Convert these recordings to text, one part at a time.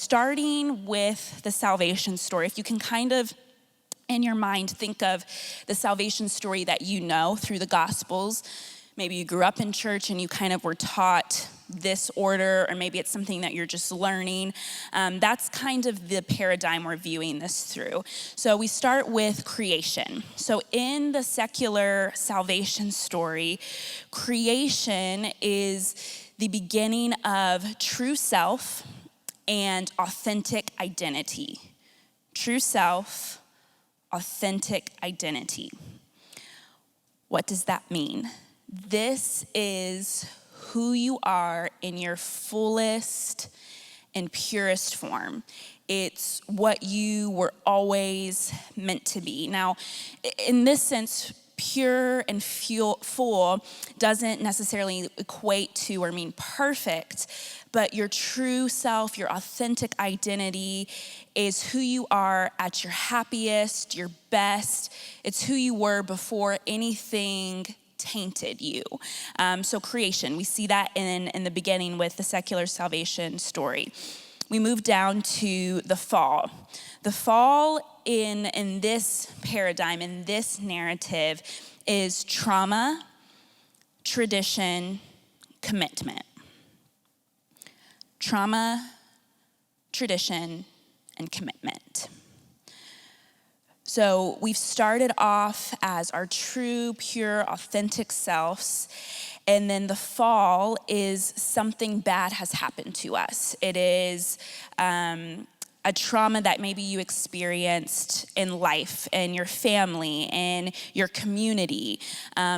starting with the salvation story, if you can kind of in your mind think of the salvation story that you know through the Gospels. Maybe you grew up in church and you kind of were taught this order, or maybe it's something that you're just learning. That's kind of the paradigm we're viewing this through. So we start with creation. So in the secular salvation story, creation is the beginning of true self and authentic identity. True self, authentic identity. What does that mean? This is who you are in your fullest and purest form. It's what you were always meant to be. Now, in this sense, pure and full doesn't necessarily equate to or mean perfect, but your true self, your authentic identity is who you are at your happiest, your best. It's who you were before anything tainted you. So creation, we see that in the beginning with the secular salvation story. We move down to the fall. The fall in this paradigm, in this narrative, is trauma, tradition, commitment. Trauma, tradition, and commitment. So we've started off as our true, pure, authentic selves, and then the fall is something bad has happened to us. It is a trauma that maybe you experienced in life, in your family, in your community,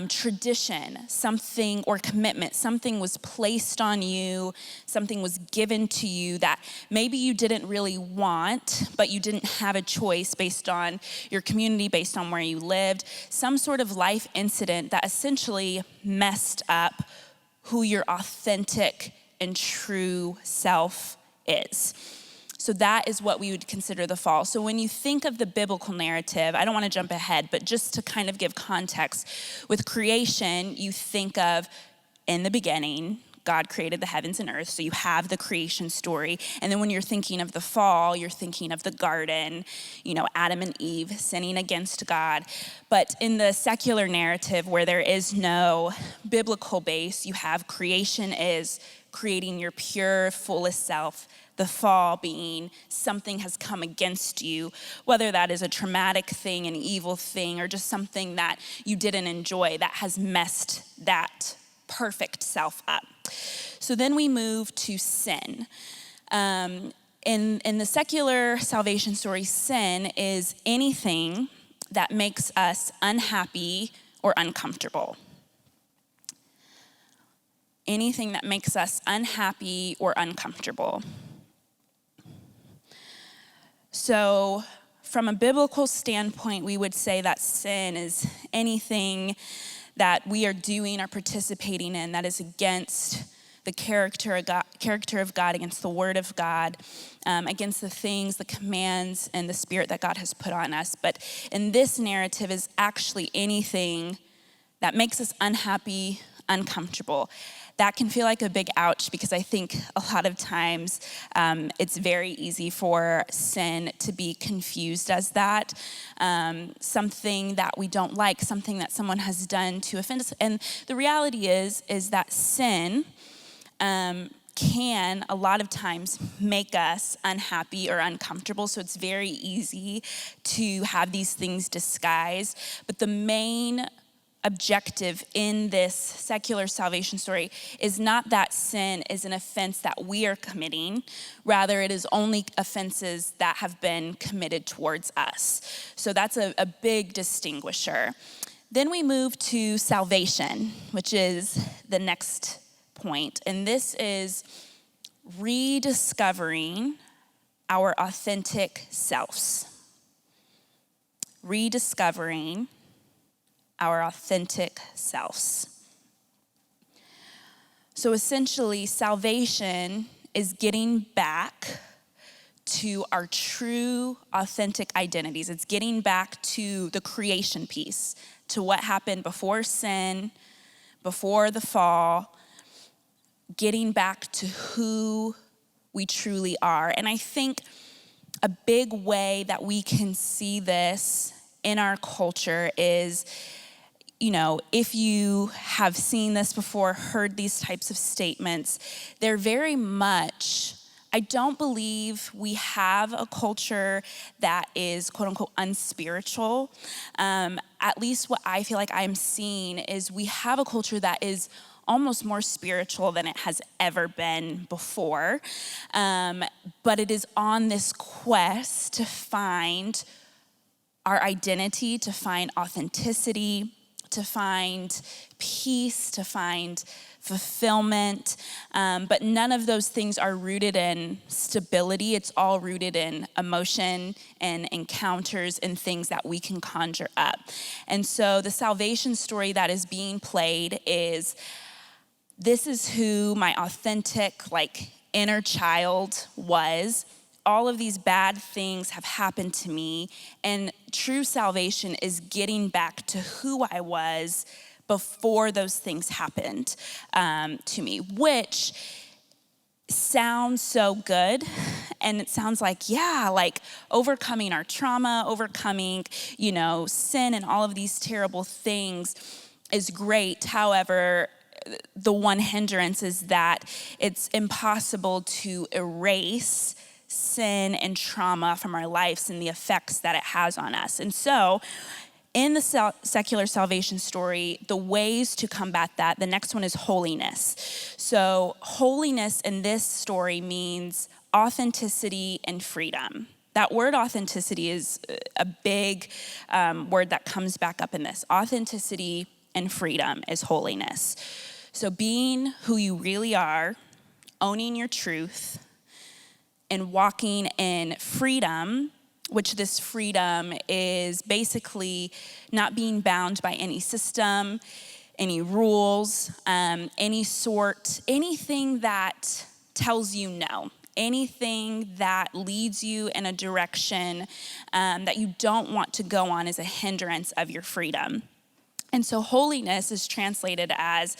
tradition, something, or commitment. Something was placed on you, something was given to you that maybe you didn't really want, but you didn't have a choice based on your community, based on where you lived. Some sort of life incident that essentially messed up who your authentic and true self is. So that is what we would consider the fall. So when you think of the biblical narrative, I don't want to jump ahead, but just to kind of give context, with creation, you think of in the beginning, God created the heavens and earth, so you have the creation story. And then when you're thinking of the fall, you're thinking of the garden, Adam and Eve sinning against God. But in the secular narrative where there is no biblical base, you have creation is creating your pure, fullest self. The fall being something has come against you, whether that is a traumatic thing, an evil thing, or just something that you didn't enjoy that has messed that perfect self up. So then we move to sin. In the secular salvation story, sin is anything that makes us unhappy or uncomfortable. Anything that makes us unhappy or uncomfortable. So from a biblical standpoint, we would say that sin is anything that we are doing or participating in that is against the character of God, against the word of God, against the things, the commands, and the spirit that God has put on us. But in this narrative is actually anything that makes us unhappy, uncomfortable. That can feel like a big ouch because I think a lot of times it's very easy for sin to be confused as that, something that we don't like, something that someone has done to offend us. And the reality is that sin can a lot of times make us unhappy or uncomfortable. So it's very easy to have these things disguised. But the main objective in this secular salvation story is not that sin is an offense that we are committing. Rather, it is only offenses that have been committed towards us. So that's a big distinguisher. Then we move to salvation, which is the next point. And this is rediscovering our authentic selves. Rediscovering our authentic selves. So essentially, salvation is getting back to our true, authentic identities. It's getting back to the creation piece, to what happened before sin, before the fall, getting back to who we truly are. And I think a big way that we can see this in our culture is, if you have seen this before, heard these types of statements, they're very much, I don't believe we have a culture that is quote unquote unspiritual. At least what I feel like I'm seeing is we have a culture that is almost more spiritual than it has ever been before. But it is on this quest to find our identity, to find authenticity, to find peace, to find fulfillment. But none of those things are rooted in stability. It's all rooted in emotion and encounters and things that we can conjure up. And so the salvation story that is being played is, this is who my authentic, inner child was. All of these bad things have happened to me, and true salvation is getting back to who I was before those things happened to me, which sounds so good. And it sounds like overcoming our trauma, overcoming, sin and all of these terrible things is great. However, the one hindrance is that it's impossible to erase sin and trauma from our lives and the effects that it has on us. And so in the secular salvation story, the ways to combat that, the next one is holiness. So holiness in this story means authenticity and freedom. That word authenticity is a big word that comes back up in this. Authenticity and freedom is holiness. So being who you really are, owning your truth, and walking in freedom, which this freedom is basically not being bound by any system, any rules, anything that tells you no, anything that leads you in a direction that you don't want to go on is a hindrance of your freedom. And so holiness is translated as,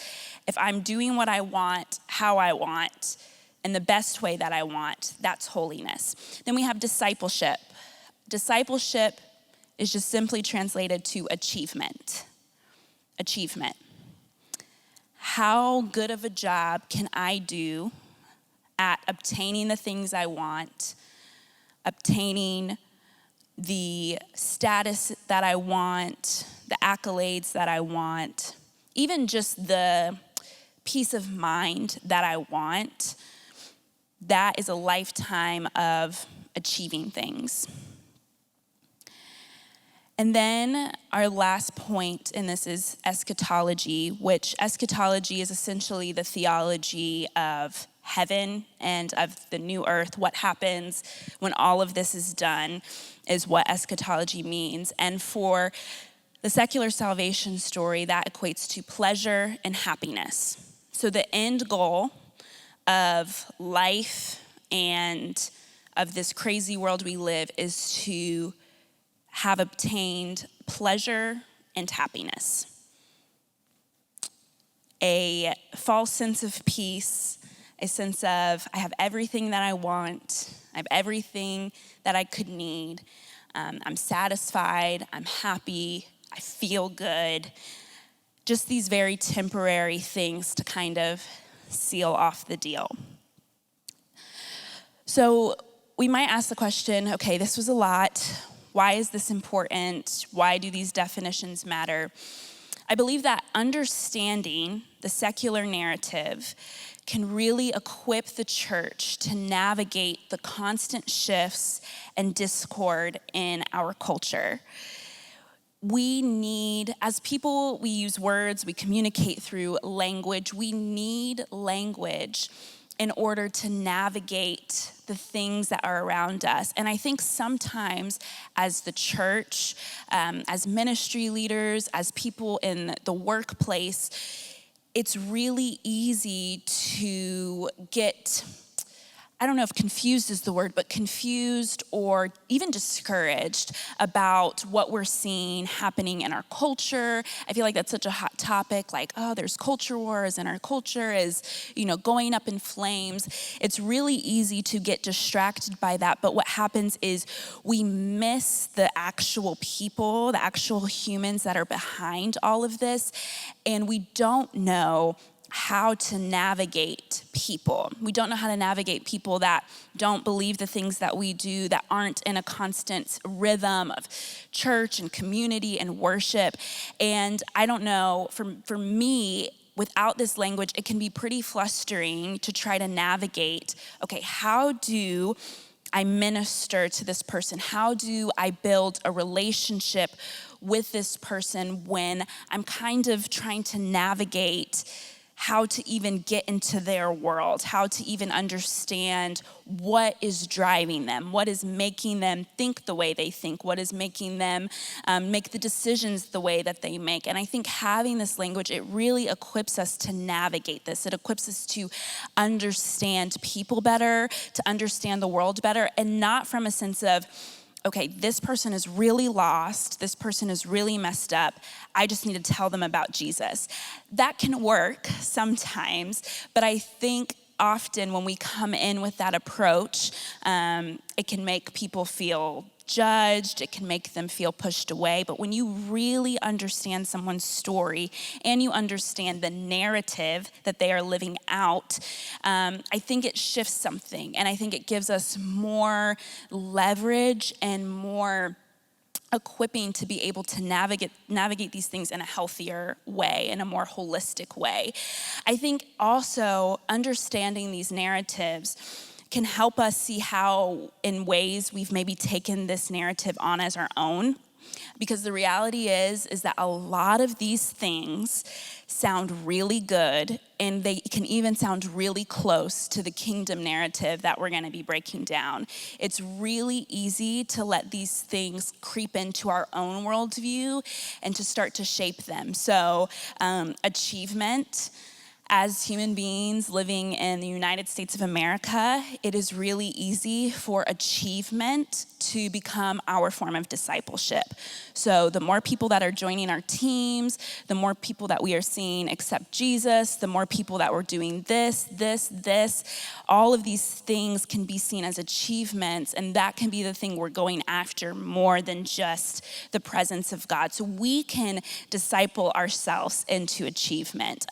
if I'm doing what I want, how I want, in the best way that I want, that's holiness. Then we have discipleship. Discipleship is just simply translated to achievement. Achievement. How good of a job can I do at obtaining the things I want, obtaining the status that I want, the accolades that I want, even just the peace of mind that I want? That is a lifetime of achieving things. And then our last point in this is eschatology, which eschatology is essentially the theology of heaven and of the new earth. What happens when all of this is done is what eschatology means. And for the secular salvation story, that equates to pleasure and happiness. So the end goal of life and of this crazy world we live is to have obtained pleasure and happiness. A false sense of peace, a sense of I have everything that I want, I have everything that I could need. I'm satisfied, I'm happy, I feel good. Just these very temporary things to kind of seal off the deal. So we might ask the question, okay, this was a lot. Why is this important? Why do these definitions matter? I believe that understanding the secular narrative can really equip the church to navigate the constant shifts and discord in our culture. We need, as people, we use words, we communicate through language. We need language in order to navigate the things that are around us. And I think sometimes as the church, as ministry leaders, as people in the workplace, it's really easy to get I don't know if confused is the word, but confused or even discouraged about what we're seeing happening in our culture. I feel like that's such a hot topic, like, oh, there's culture wars and our culture is, going up in flames. It's really easy to get distracted by that. But what happens is we miss the actual people, the actual humans that are behind all of this. And we don't know how to navigate people. We don't know how to navigate people that don't believe the things that we do, that aren't in a constant rhythm of church and community and worship. And I don't know, for me, without this language, it can be pretty frustrating to try to navigate, okay, how do I minister to this person? How do I build a relationship with this person when I'm kind of trying to navigate how to even get into their world, how to even understand what is driving them, what is making them think the way they think, what is making them make the decisions the way that they make. And I think having this language, it really equips us to navigate this. It equips us to understand people better, to understand the world better, and not from a sense of, okay, this person is really lost, this person is really messed up, I just need to tell them about Jesus. That can work sometimes, but I think often when we come in with that approach, it can make people feel judged, it can make them feel pushed away. But when you really understand someone's story and you understand the narrative that they are living out, I think it shifts something. And I think it gives us more leverage and more equipping to be able to navigate these things in a healthier way, in a more holistic way. I think also understanding these narratives can help us see how, in ways, we've maybe taken this narrative on as our own. Because the reality is that a lot of these things sound really good, and they can even sound really close to the kingdom narrative that we're going to be breaking down. It's really easy to let these things creep into our own worldview and to start to shape them. So, achievement. As human beings living in the United States of America, it is really easy for achievement to become our form of discipleship. So the more people that are joining our teams, the more people that we are seeing accept Jesus, the more people that we're doing this, all of these things can be seen as achievements, and that can be the thing we're going after more than just the presence of God. So we can disciple ourselves into achievement.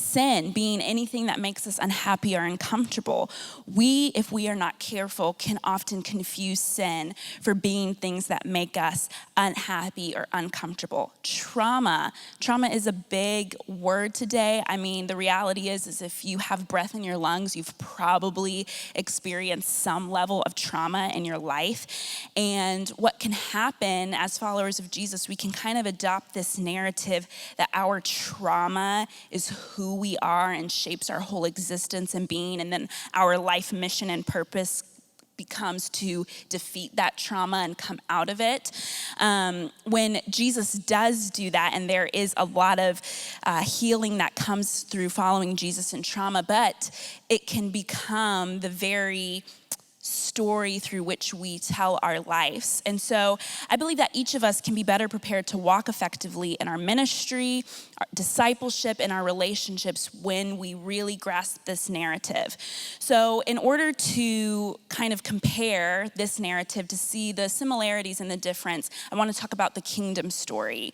Sin being anything that makes us unhappy or uncomfortable. We, if we are not careful, can often confuse sin for being things that make us unhappy or uncomfortable. Trauma is a big word today. I mean, the reality is if you have breath in your lungs, you've probably experienced some level of trauma in your life. And what can happen as followers of Jesus, we can kind of adopt this narrative that our trauma is who we are and shapes our whole existence and being, and then our life mission and purpose becomes to defeat that trauma and come out of it. When Jesus does do that, and there is a lot of healing that comes through following Jesus in trauma, but it can become the very story through which we tell our lives. And so I believe that each of us can be better prepared to walk effectively in our ministry, our discipleship, and our relationships when we really grasp this narrative. So in order to kind of compare this narrative to see the similarities and the difference, I want to talk about the kingdom story.